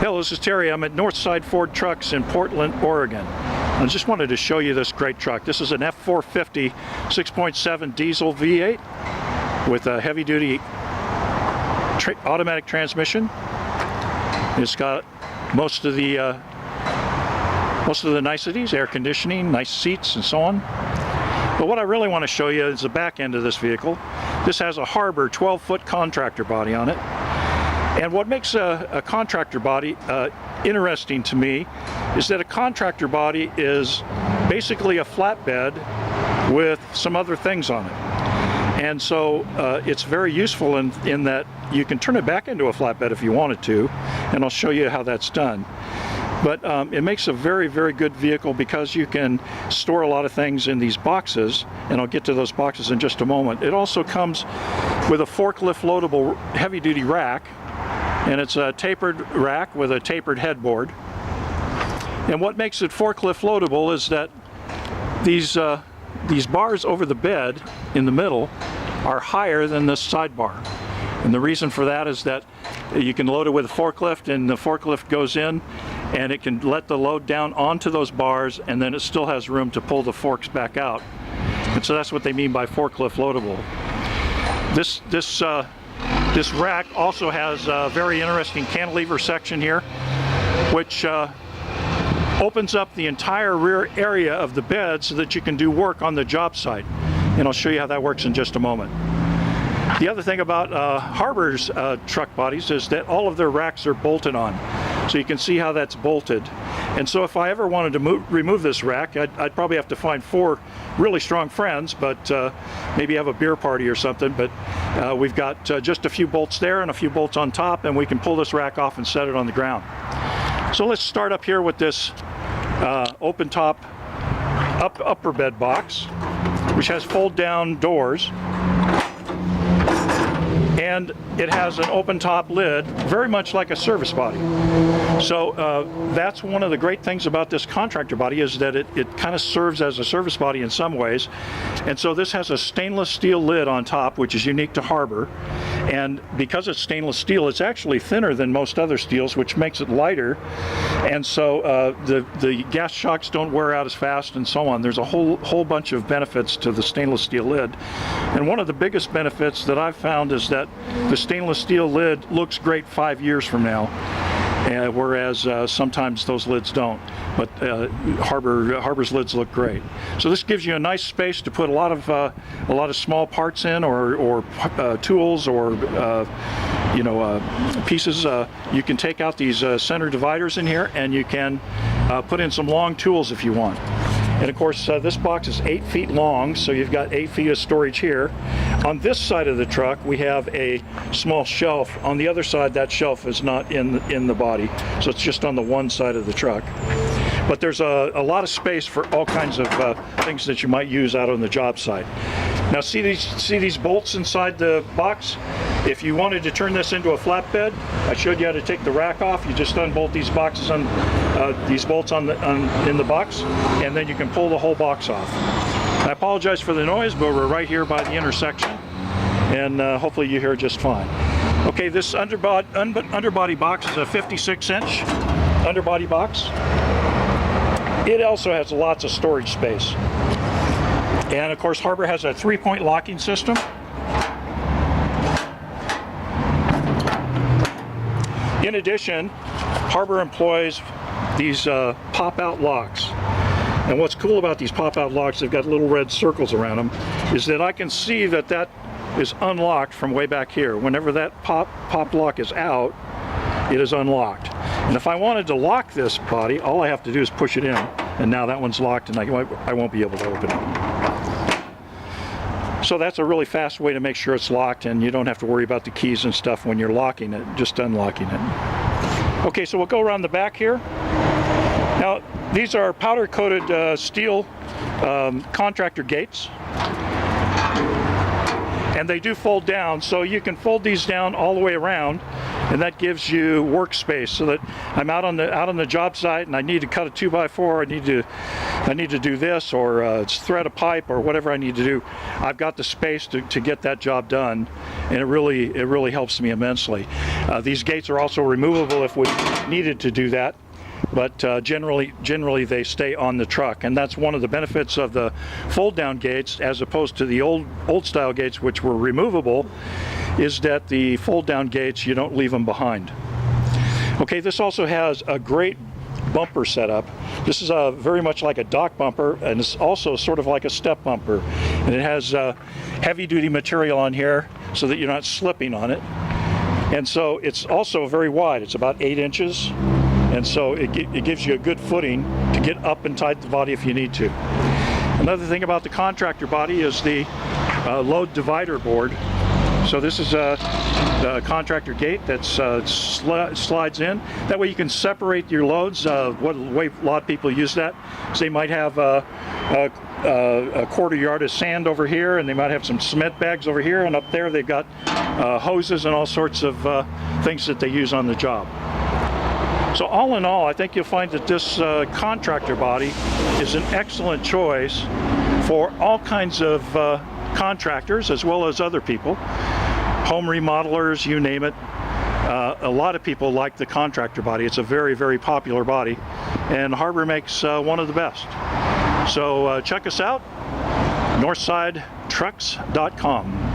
Hello, this is Terry. I'm at Northside Ford Trucks in Portland, Oregon. I just wanted to show you this great truck. This is an F450 6.7 diesel V8 with a heavy-duty automatic transmission. It's got most of the niceties, air conditioning, nice seats, and so on. But what I really want to show you is the back end of this vehicle. This has a Harbor 12-foot contractor body on it. And what makes a contractor body interesting to me is that a contractor body is basically a flatbed with some other things on it. And so it's very useful in that you can turn it back into a flatbed if you wanted to, and I'll show you how that's done. But it makes a very, very good vehicle because you can store a lot of things in these boxes, and I'll get to those boxes in just a moment. It also comes with a forklift loadable heavy-duty rack, and it's a tapered rack with a tapered headboard. And what makes it forklift loadable is that these bars over the bed in the middle are higher than this sidebar. And the reason for that is that you can load it with a forklift, and the forklift goes in and it can let the load down onto those bars, and then it still has room to pull the forks back out. And so that's what they mean by forklift loadable. This rack also has a very interesting cantilever section here, which opens up the entire rear area of the bed so that you can do work on the job site. And I'll show you how that works in just a moment. The other thing about Harbor's truck bodies is that all of their racks are bolted on. So you can see how that's bolted. And so if I ever wanted to remove this rack, I'd probably have to find 4 really strong friends, but maybe have a beer party or something. But we've got just a few bolts there and a few bolts on top, and we can pull this rack off and set it on the ground. So let's start up here with this open top upper bed box, which has fold down doors. And it has an open top lid, very much like a service body. So that's one of the great things about this contractor body, is that it kind of serves as a service body in some ways. And so this has a stainless steel lid on top, which is unique to Harbor. And because it's stainless steel, it's actually thinner than most other steels, which makes it lighter. And so the gas shocks don't wear out as fast, and so on. There's a whole bunch of benefits to the stainless steel lid. And one of the biggest benefits that I've found is that the stainless steel lid looks great 5 years from now, whereas sometimes those lids don't. But Harbor's lids look great. So this gives you a nice space to put a lot of small parts in, or tools, or pieces. You can take out these center dividers in here, and you can put in some long tools if you want. And of course, this box is 8 feet long, so you've got 8 feet of storage here. On this side of the truck, we have a small shelf. On the other side, that shelf is not in the body, so it's just on the one side of the truck. But there's a lot of space for all kinds of things that you might use out on the job site. Now, see these bolts inside the box? If you wanted to turn this into a flatbed, I showed you how to take the rack off. You just unbolt these boxes these bolts in the box, and then you can pull the whole box off. I apologize for the noise, but we're right here by the intersection, and hopefully you hear just fine. Okay, this underbody box is a 56-inch underbody box. It also has lots of storage space. And of course, Harbor has a 3-point locking system. In addition, Harbor employs these pop-out locks. And what's cool about these pop-out locks, they've got little red circles around them, is that I can see that is unlocked from way back here. Whenever that pop lock is out, it is unlocked. And if I wanted to lock this body, all I have to do is push it in, and now that one's locked, and I won't be able to open it. So that's a really fast way to make sure it's locked, and you don't have to worry about the keys and stuff when you're locking it, just unlocking it. Okay, so we'll go around the back here. Now, these are powder-coated steel contractor gates. And they do fold down, so you can fold these down all the way around, and that gives you workspace so that I'm out on the job site and I need to cut a 2x4, I need to do this, or thread a pipe, or whatever I need to do. I've got the space to get that job done, and it really helps me immensely. These gates are also removable if we needed to do that, but generally they stay on the truck, and that's one of the benefits of the fold down gates as opposed to the old style gates, which were removable, is that the fold down gates, you don't leave them behind. Okay, this also has a great bumper setup. This is very much like a dock bumper, and it's also sort of like a step bumper, and it has heavy duty material on here so that you're not slipping on it. And so it's also very wide. It's about 8 inches, and so it gives you a good footing to get up and tight the body if you need to. Another thing about the Contractor body is the load divider board. So this is the Contractor gate that slides in. That way you can separate your loads. What way a lot of people use that is they might have a quarter yard of sand over here, and they might have some cement bags over here, and up there they've got hoses and all sorts of things that they use on the job. So all in all, I think you'll find that this Contractor body is an excellent choice for all kinds of contractors as well as other people, home remodelers, you name it. A lot of people like the Contractor body. It's a very popular body, and Harbor makes one of the best. So check us out, northsidetrucks.com.